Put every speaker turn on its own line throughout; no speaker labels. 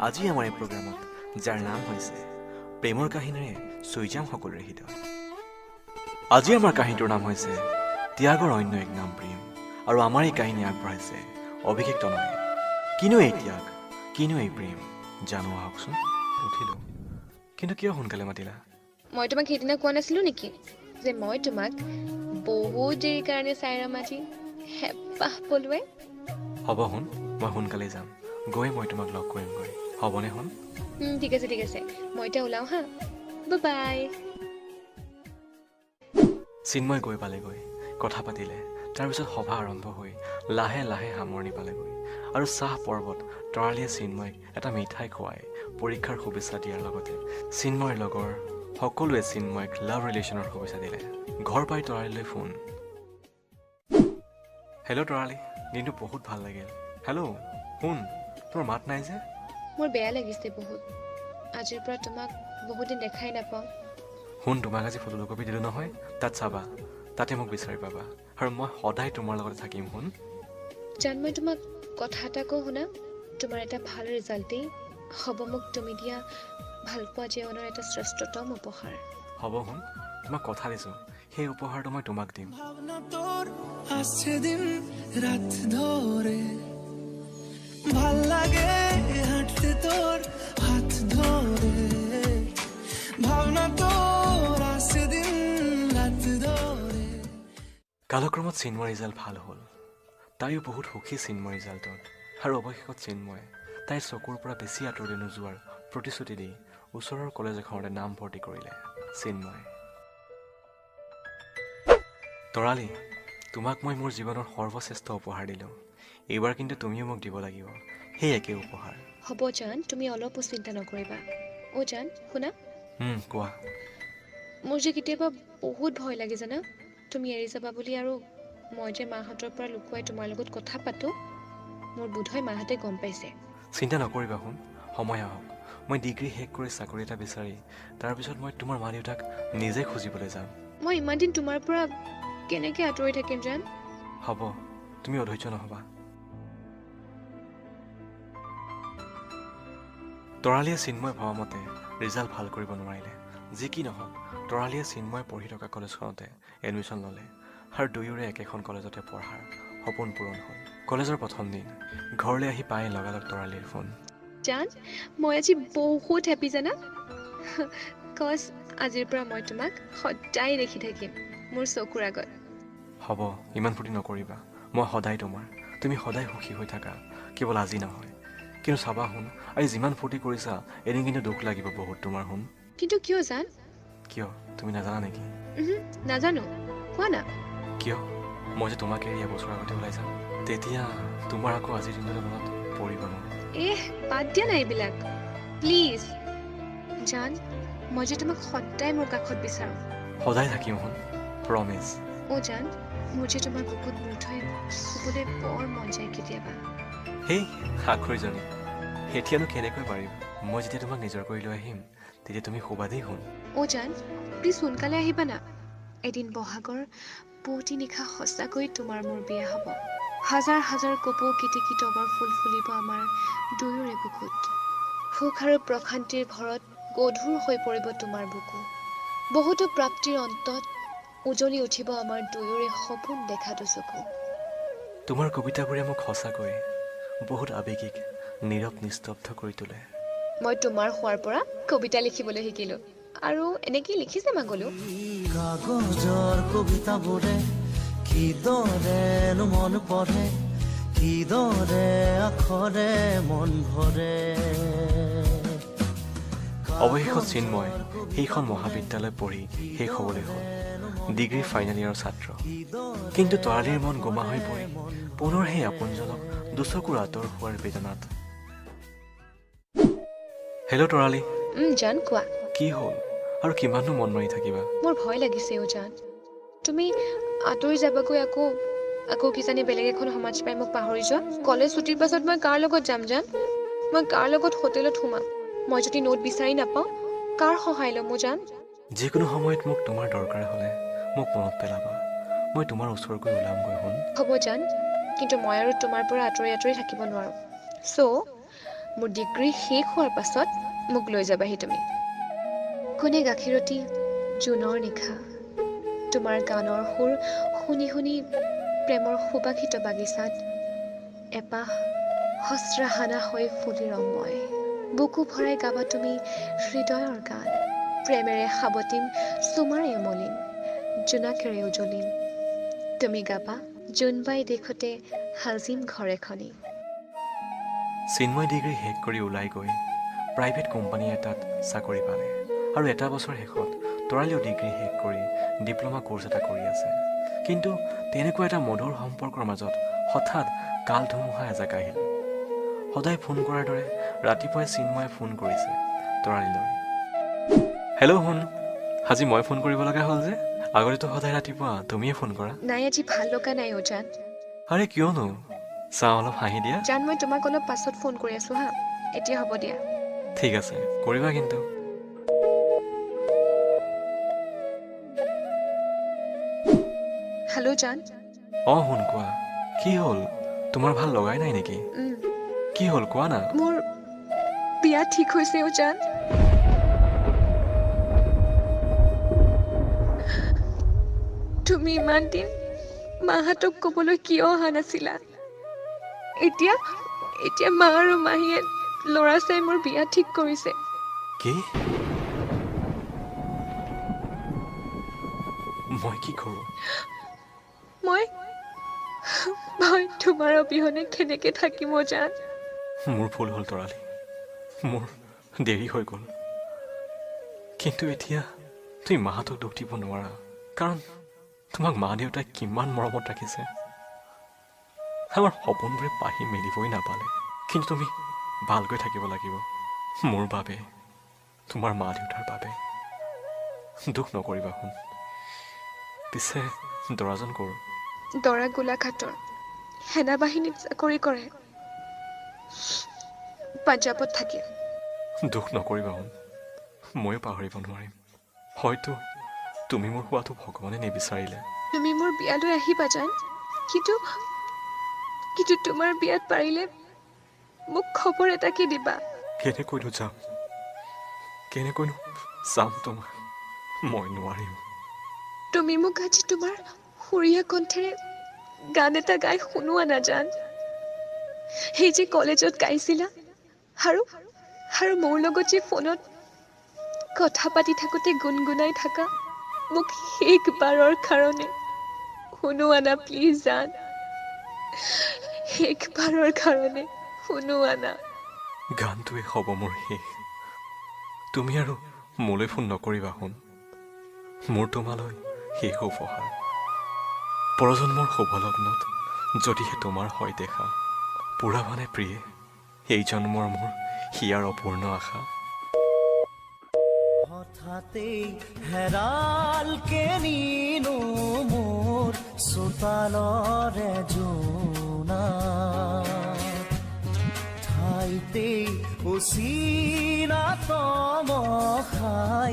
আজি আমাৰ এই প্ৰগ্ৰামত যাৰ নাম হৈছে প্ৰেমৰ কাহিনীৰে চুই যাম সকলোৰে হৃদয়। আজি আমাৰ কাহিনীটোৰ নাম হৈছে ত্যাগৰ অন্য এক নাম প্ৰেম, আৰু আমাৰ এই কাহিনী আগবঢ়াইছে অভিষেক তনয়ে। কিনো এই ত্যাগ, কিনো এই প্ৰেম, জানো আহকচোন। উঠিলো, কিন্তু কিয় সোনকালে মাতিলা?
মই তোমাক সেইদিনা কোৱা নাছিলো নেকি যে মই তোমাক বহুত দেৰি কাৰণে চাইৰা মাতি হেঁপাহ পলুৱাই?
হ'ব শুন, মই সোনকালে যাম, গৈ মই তোমাক লগ কৰিমগৈ, হ'বনে শুন?
ঠিক আছে, মই এতিয়া ওলাওঁ হা, বাই।
চিন্ময় গৈ পালেগৈ, কথা পাতিলে। তাৰপিছত সভা আৰম্ভ হৈ লাহে লাহে সামৰণি পালেগৈ, আৰু চাহ পৰ্বত তৰালীয়ে চিন্ময়ক এটা মিঠাই খুৱাই পৰীক্ষাৰ শুভেচ্ছা দিয়াৰ লগতে চিন্ময়ৰ লগৰ সকলোৱে চিন্ময়ক লাভ ৰিলেশ্যনৰ শুভেচ্ছা দিলে। ঘৰ পাই তৰালীলৈ ফোন। হেল্ল' তৰালী, দিনটো বহুত ভাল লাগিল। হেল্ল' শুন, তোমাৰ মাত নাই যে?
মোৰ বেয়া লাগিছে বহুত, আজিৰ পৰা তোমাক বহুত দিন দেখাই নাপাওঁ।
শুন, তোমাক আজি ফটোকপি দিলোঁ নহয়, তাত চাবা, তাতে মোক বিচাৰি পাবা, আৰু মই সদায় তোমাৰ লগতে থাকিম। শুন
জান, মই তোমাক কথা এটা কওঁ শুনা। তোমাৰ এটা ভাল ৰিজাল্টেই হ'ব মোক তুমি দিয়া ভালপোৱা জীৱনৰ এটা শ্ৰেষ্ঠতম উপহাৰ।
হ'ব শুন, তোমাক কথা দিছোঁ, সেই উপহাৰটো মই তোমাক দিম।
ভাবনা তোর আসছে দিন রাত ধরে, ভাল লাগে হাঁটতে তোর হাত ধরে, ভাবনা তোর আসছে দিন রাত ধরে।
কালক্ৰমত চিন্ময়ৰ ৰিজাল্ট ভাল হ'ল, তাইও বহুত সুখী চিন্ময়ৰ ৰিজাল্টত, আৰু অৱশেষত চিন্ময়ে তাইৰ চকুৰ পৰা বেছি আঁতৰলৈ নোযোৱাৰ প্ৰতিশ্ৰুতি দি ওচৰৰ কলেজ এখনতে নাম ভৰ্তি কৰিলে চিন্ময়ে। তৰালী, তোমাক মই মোৰ জীৱনৰ সৰ্বশ্ৰেষ্ঠ উপহাৰ দিলোঁ, এইবাৰ কিন্তু তুমিও মোক দিব লাগিব সেই একে উপহাৰ।
হ'ব জান, তুমি অলপো চিন্তা নকৰিবা। অ' জান শুনা,
কোৱা।
মোৰ যে কেতিয়াবা বহুত ভয় লাগে জানা, তুমি এৰি যাবা বুলি, আৰু মই যে মাহঁতৰ পৰা লুকুৱাই তোমাৰ লগত কথা পাতোঁ, মোৰ বোধহয় মাহঁতে গম পাইছে।
চিন্তা নকৰিবা শুন, সময় আহক, মই ডিগ্ৰী শেষ কৰি চাকৰি এটা বিচাৰি তাৰপিছত মই তোমাৰ মা দেউতাক নিজে খুজিবলৈ যাম।
মই ইমান দিন তোমাৰ পৰা কেনেকৈ আঁতৰি থাকিম জান?
হ'ব, তুমি অধৈৰ্য নহ'বা। তৰালীয়ে চিন্ময় ভবা মতে ৰিজাল্ট ভাল কৰিব নোৱাৰিলে। যি কি নহওক, তৰালীয়ে চিন্ময় পঢ়ি থকা কলেজখনতে এডমিশ্যন ল'লে, আৰু দুয়োৰে একেখন কলেজতে পঢ়াৰ সপোন পূৰণ হ'ল। কলেজৰ প্ৰথম দিন ঘৰলৈ আহি পাই লগালগ তৰালীৰ ফোন।
জান, মই আজি বহুত হেপী জানা, কজ আজিৰ পৰা মই তোমাক সদায় দেখি থাকিম মোৰ চকুৰ আগত।
হ'ব, ইমান ফূৰ্তি নকৰিবা, মই সদায় তোমাৰ, তুমি সদায় সুখী হৈ থাকা, কেৱল আজি নহয়। কিন্তু চাবা শুন, আজি যিমান ফূৰ্তি কৰিছা এদিন কিন্তু দুখ লাগিব বহুত তোমাৰ। শুন।
কিন্তু কিয় জান?
কিয়, তুমি নাজানা নেকি?
নাজানো, কোৱা না।
কিয়, মই যে তোমাক এৰি এবছৰ আগতে ওলাই যাম, তেতিয়া তোমাৰ আকৌ আজিৰ দিনটোলৈ মনত পৰিব ন?
বাদ দিয়া নাই এইবিলাক প্লিজ। জান, মই যে তোমাক সদায় মোৰ কাষত বিচাৰোঁ।
সদায় থাকিম শুন, প্ৰমিছ।
অ' জান, মোৰ যে তোমাৰ বুকুত মূৰ থৈ শুবলৈ বৰ মন যায় কেতিয়াবা।
সেই আখৈজনী, এতিয়ানো কেনেকৈ পাৰিম? মই যেতিয়া তোমাক নিজৰ কৰি লৈ আহিম তেতিয়া তুমি শুবা দেই। শুন।
অ' জান, প্লিজ সোনকালে আহিবা না। এদিন বহাগৰ পুৱতি নিশা সঁচাকৈ তোমাৰ মোৰ বিয়া হ'ব। হাজাৰ হাজাৰ কপৌ কেতেকী তগৰ ফুল ফুলিব আমাৰ দুয়োৰে বুকুত। সুখ আৰু প্ৰশান্তিৰ ভৰত গধুৰ হৈ পৰিব তোমাৰ বুকু। বহুতো প্ৰাপ্তিৰ অন্তত উজলি উঠিব আমাৰ দুয়োৰে সপোন দেখাটো চকু।
তোমাৰ কবিতাবোৰে মোক সঁচাকৈ বহুত আৱেগিক, নীৰৱ, নিস্তব্ধ কৰি তোলে।
মই তোমাৰ হোৱাৰ পৰা কবিতা লিখিবলৈ শিকিলো, আৰু এনেকেই লিখি যাম আগলৈও।
কাগজৰ কবিতাবোৰে কিদৰেনো মন পঢ়ে, কিদৰে আখৰে মন ভৰে।
অৱশেষত চিন্ময় সেইখন মহাবিদ্যালয় পঢ়ি শেষ হ'বলৈ হ'ল, ডিগ্ৰী ফাইনেল ইয়েৰৰ ছাত্ৰ। কিন্তু তৰালীৰ মন গোমা হৈ পৰি পুনৰ সেই আপোনজনক দুচকুৰ আঁতৰ হোৱাৰ বেদনাত। হেল্ল' তৰালী।
জান, কোৱা।
কি হ'ল, আৰু কিমাননো মন মাৰি থাকিবা?
মোৰ ভয় লাগিছে অ' জান, তুমি আঁতৰি যাবাগৈ, আকৌ কিজানি বেলেগ এখন সমাজ পাই মোক পাহৰি যোৱা। কলেজ ছুটিৰ পাছত মই কাৰ লগত যাম জান? মই কাৰ লগত হোটেলত সোমাম? মই যদি নোট বিচাৰি নাপাওঁ, কাৰ সহায় ল'ম জান?
যিকোনো সময়ত মোক তোমাৰ দৰকাৰ হ'লে মোক মনত পেলাবা, মই তোমাৰ ওচৰ গৈ ওলামগৈ। শুন।
হ'ব জান, কিন্তু মই আৰু তোমাৰ পৰা আঁতৰি আঁতৰি থাকিব নোৱাৰোঁ। চ' মোৰ ডিগ্ৰী শেষ হোৱাৰ পাছত মোক লৈ যাবাহি তুমি। কোনে গাখীৰতী জোনৰ নিশা তোমাৰ গানৰ সুৰ শুনি শুনি প্ৰেমৰ সুবাসিত বাগিচাত এপাহ হস্ৰহানা হৈ ফুলি ৰম মই। বুকু ভৰাই গাবা তুমি হৃদয়ৰ গান, প্ৰেমেৰে সাৱটিম চুমাৰে মলিন, জোনাকেৰে উজলিন। তুমি গাবা জোনবাই দেশতে সাজিম ঘৰ এখনি।
চিন্ময় ডিগ্ৰী শেষ কৰি ওলাই গৈ প্ৰাইভেট কোম্পানী এটাত চাকৰি পালে আৰু এটা বছৰ শেষত তৰালীও ডিগ্ৰী শেষ কৰি ডিপ্ল'মা কোৰ্ছ এটা কৰি আছে। কিন্তু তেনেকুৱা এটা মধুৰ সম্পৰ্কৰ মাজত হঠাৎ কাল ধুমুহা এজাক আহিল। সদায় ফোন কৰাৰ দৰে ৰাতিপুৱাই চিন্ময়ে ফোন কৰিছে তৰালীলৈ। হেল্ল' শুন, আজি মই ফোন কৰিব লগা হ'ল যে? আগতেতো সদায় ৰাতিপুৱা তুমিয়ে ফোন কৰা।
নাই, আজি ভাল লগা নাই অ' জান।
আৰে কিয়নো? চাওঁ অলপ হাঁহি দিয়া।
জান, মই তোমাক অলপ পাছত ফোন কৰি আছো হা। এতিয়া হ'ব দিয়া।
ঠিক আছে, কৰিবা কিন্তু।
হেল্ল' জান।
অঁ শুন, কোৱা। কি হ'ল? তোমাৰ ভাল লগাই নাই নেকি? কি হ'ল কোৱা না।
মোৰ বিয়া ঠিক হৈছে অ' জান। তুমি ইমান দিন মাহঁতক ক'বলৈ কিয় অহা নাছিলা? এতিয়া মা আৰু মাহীয়ে ল'ৰা চাই মোৰ বিয়া ঠিক কৰিছে।
কি? মই কি কৰোঁ?
মই তোমাৰ অবিহনে কেনেকে থাকিম অ' জান?
মোৰ ভুল হ'ল তৰালী, মোৰ দেৰি হৈ গ'ল। কিন্তু এতিয়া তুমি মাহঁতক দুখ দিব নোৱাৰা, কাৰণ তোমাক মা দেউতাই কিমান মৰমত ৰাখিছে। আমাৰ সপোনবোৰে পাহি মেলিবই নাপালে, কিন্তু তুমি ভালকৈ থাকিব লাগিব। মোৰ বাবে, তোমাৰ মা দেউতাৰ বাবে। দুখ নকৰিবা শুন। পিছে দৰাজন ক'ৰ?
দৰা গোলাঘাটৰ, সেনাবাহিনীত চাকৰি কৰে, পাঞ্জাৱত থাকে।
দুখ নকৰিবা শুন, ময়ো পাহৰিব নোৱাৰিম। হয়তো তুমি মোৰ হোৱাটো ভগৱানে নিবিচাৰিলে।
তুমি মোৰ বিয়ালৈ আহিবা জান, কিন্তু তোমাৰ বিয়াত পাৰিলে মোক খবৰ এটাকে দিবা।
কেনেকৈনো চাম তোমাক? মই নোৱাৰিম।
তুমি মোক আজি তোমাৰ সুৰীয়া কণ্ঠেৰে গান এটা গাই শুনোৱা না জান। সেই যে কলেজত গাইছিলা আৰু মোৰ লগত যে ফোনত কথা পাতি থাকোতে গুণগুণাই থাকা, মোক শেষবাৰৰ কাৰণে শুনোৱা না প্লিজ জান। শেষবাৰৰ কাৰণে শুনোৱা না।
গানটোৱে হ'ব মোৰ শেষ। তুমি আৰু মোলৈ ফোন নকৰিবা শুন। মোৰ তোমালৈ শেষ উপহাৰ। পৰজন্মৰ শুভলগ্নত যদিহে তোমাৰ হয় দেখা, পুৰাবানে প্ৰিয়ে এই জন্মৰ মোৰ হিয়াৰ অপূৰ্ণ আশা।
হঠাতেই হেৰাল কেনিনো মোৰ চোতালৰে জোনা, ঠাইতেই উচিনাতম খাই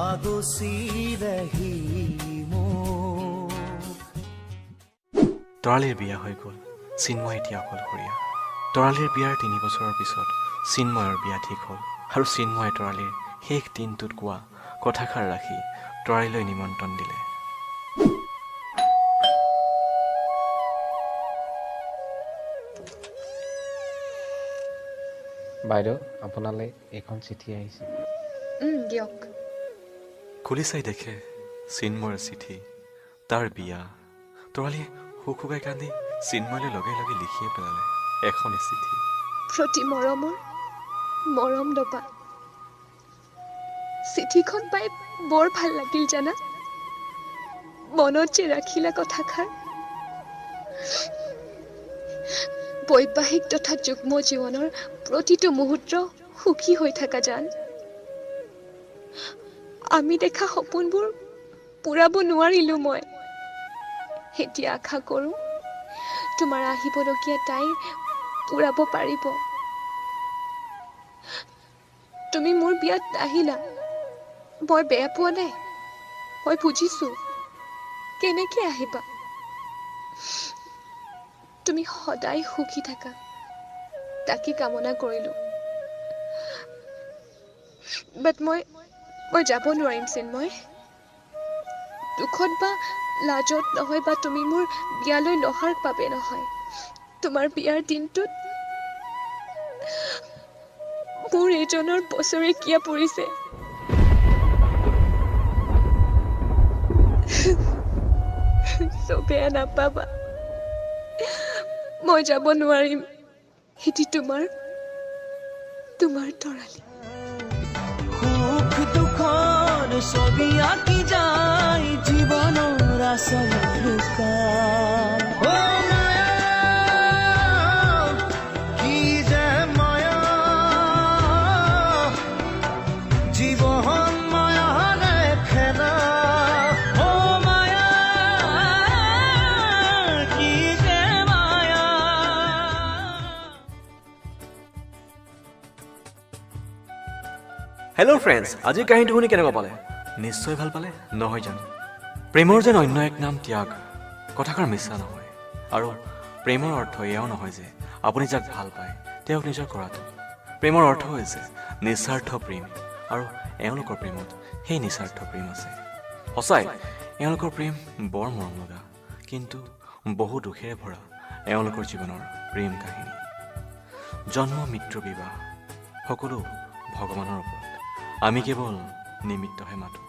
আগচিৰেহি মোক।
তৰালীৰ বিয়া হৈ গ'ল, চিন্ময় এতিয়া অকলশৰীয়া। তৰালীৰ বিয়াৰ 3 বছৰৰ পিছত চিন্ময়ৰ বিয়া ঠিক হ'ল, আৰু চিন্ময়ে তৰালীৰ শেষ দিনটোত কোৱা কথাষাৰ ৰাখি তৰালীলৈ নিমন্ত্ৰণ দিলে।
বাইদেউ, আপোনালৈ এখন চিঠি আহিছে।
দিয়ক।
খুলি চাই দেখে চিন্ময়ৰ চিঠি, তাৰ বিয়া। তৰালীয়ে শুকাই কান্দি চিন্ময়লৈ লগে লগে লিখিয়ে পেলালে এখনি চিঠি।
প্ৰতি মৰমৰ মৰম দবা। চিঠিখন পাই বৰ ভাল লাগিল জানা। মনত যে ৰাখিলা কথাষাৰ। বৈবাহিক তথা যুগ্ম জীৱনৰ প্ৰতিটো মুহূৰ্ত সুখী হৈ থাকা জান। আমি দেখা সপোনবোৰ পূৰাব নোৱাৰিলো মই। এতিয়া আশা কৰো তোমাৰ আহিবলগীয়া তাই পূৰাব পাৰিব। তুমি মোৰ বিয়াত আহিলা, মই বেয়া পোৱা নাই, মই বুজিছো। কেনেকে আহিবা? তুমি সদায় সুখী থাকা, তাকে কামনা কৰিলো। বাট মই যাব নোৱাৰিম চিন্ময়। দুখত বা লাজত নহয় বা তুমি মোৰ বিয়ালৈ নহাৰ বাবে নহয়, তোমাৰ বিয়াৰ দিনটোত মোৰ এইজনৰ বছৰেকীয়া পৰিছে। বেয়া নাপাবা, মই যাব নোৱাৰিম। এটি তোমাৰ তৰালি।
সুখ দুখৰ ছবি আঁকি যায় জীৱনৰ আচল লুকাই। অ মায়া, কি যে মায়া, জীৱন মায়াৰে খেলা। অ মায়া, কি যে মায়া।
হেল্ল' ফ্ৰেণ্ডছ, আজিৰ কাহিনীটো শুনি কেনেকুৱা পালে? নিশ্চয় ভাল পালে, নহয় জানো? প্ৰেমৰ যেন অন্য এক নাম ত্যাগ, কথাষাৰ মিছা নহয়। আৰু প্ৰেমৰ অৰ্থ এয়াও নহয় যে আপুনি যাক ভাল পায় তেওঁক নিজৰ কৰাটো। প্ৰেমৰ অৰ্থ হৈছে নিস্বাৰ্থ প্ৰেম, আৰু এওঁলোকৰ প্ৰেমত সেই নিস্বাৰ্থ প্ৰেম আছে। সঁচাই এওঁলোকৰ প্ৰেম বৰ মৰম লগা, কিন্তু বহু দুখেৰে ভৰা এওঁলোকৰ জীৱনৰ প্ৰেম কাহিনী। জন্ম, মৃত্যু, বিবাহ সকলো ভগৱানৰ ওপৰত, আমি কেৱল নিমিত্তহে মাথোঁ।